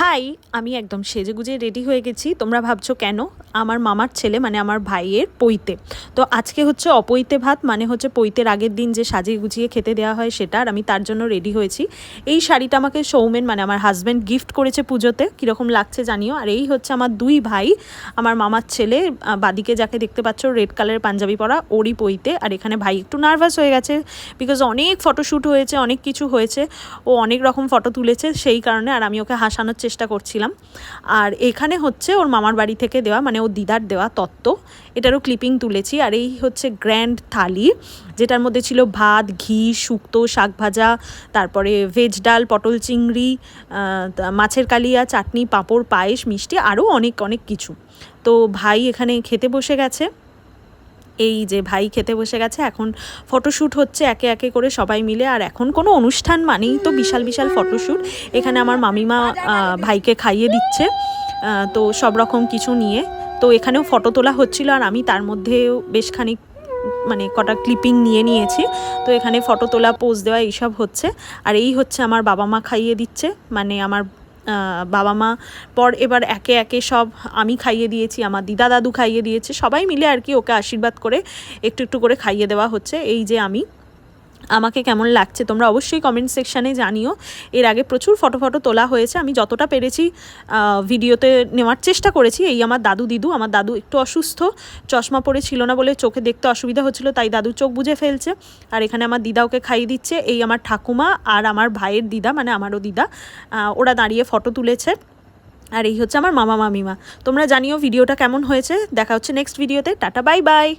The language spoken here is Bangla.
হাই, আমি একদম সেজেগুজে রেডি হয়ে গেছি। তোমরা ভাবছো কেন? আমার মামার ছেলে মানে আমার ভাইয়ের পৈতে। তো আজকে হচ্ছে অপৈতে ভাত, মানে হচ্ছে পৈতের আগের দিন যে সাজিয়ে গুছিয়ে খেতে দেওয়া হয় সেটা। আর আমি তার জন্য রেডি হয়েছি। এই শাড়িটা আমাকে সৌমেন মানে আমার হাজব্যান্ড গিফট করেছে পুজোতে। কীরকম লাগছে জানিও। আর এই হচ্ছে আমার দুই ভাই, আমার মামার ছেলে বাদিকে যাকে দেখতে পাচ্ছ রেড কালারের পাঞ্জাবি পরা, ওরই পৈতে। আর এখানে ভাই একটু নার্ভাস হয়ে গেছে বিকজ অনেক ফটোশ্যুট হয়েছে, অনেক কিছু হয়েছে, ও অনেক রকম ফটো তুলেছে সেই কারণে। আর আমি ওকে হাসানোর চেষ্টা করছিলাম। আর এখানে হচ্ছে ওর মামার বাড়ি থেকে দেওয়া, মানে ওর দিদার দেওয়া তত্ত্ব, এটারও ক্লিপিং তুলেছি। আর এই হচ্ছে গ্র্যান্ড থালি, যেটার মধ্যে ছিল ভাত, ঘি, শুক্তো, শাক ভাজা, তারপরে ভেজ ডাল, পটল চিংড়ি, মাছের কালিয়া, চাটনি, পাঁপড়, পায়েস, মিষ্টি, আরও অনেক অনেক কিছু। তো ভাই এখানে খেতে বসে গেছে। এই যে ভাই খেতে বসে গেছে, এখন ফটোশ্যুট হচ্ছে একে একে করে সবাই মিলে। আর এখন কোনো অনুষ্ঠান মানেই তো বিশাল বিশাল ফটোশ্যুট। এখানে আমার মামিমা ভাইকে খাইয়ে দিচ্ছে, তো সব রকম কিছু নিয়ে। তো এখানেও ফটো তোলা হচ্ছিল, আর আমি তার মধ্যেও বেশ খানিক মানে কটা ক্লিপিং নিয়ে নিয়েছি। তো এখানে ফটো তোলা, পোজ দেওয়া এইসব হচ্ছে। আর এই হচ্ছে আমার বাবা মা খাইয়ে দিচ্ছে, মানে আমার বাবা মা পর এবার একে একে সব আমি খাইয়ে দিয়েছি, আমার দিদা দাদু খাইয়ে দিয়েছে, সবাই মিলে আর কি ওকে আশীর্বাদ করে একটু একটু করে খাইয়ে দেওয়া হচ্ছে। এই যে আমাকে কেমন লাগছে তোমরা অবশ্যই কমেন্ট সেকশানে জানিও। এর আগে প্রচুর ফটো তোলা হয়েছে, আমি যতটা পেরেছি ভিডিওতে নেওয়ার চেষ্টা করেছি। এই আমার দিদু, আমার দাদু একটু অসুস্থ, চশমা পরে ছিল না বলে চোখে দেখতে অসুবিধা হচ্ছিলো, তাই দাদু চোখ বুজে ফেলছে। আর এখানে আমার দিদা ওকে খাইয়ে দিচ্ছে। এই আমার ঠাকুমা আর আমার ভাইয়ের দিদা, মানে আমারও দিদা, ওরা দাঁড়িয়ে ফটো তুলেছে। আর এই হচ্ছে আমার মামা মামিমা। তোমরা জানিও ভিডিওটা কেমন হয়েছে। দেখা হচ্ছে নেক্সট ভিডিওতে। Tata, bye bye.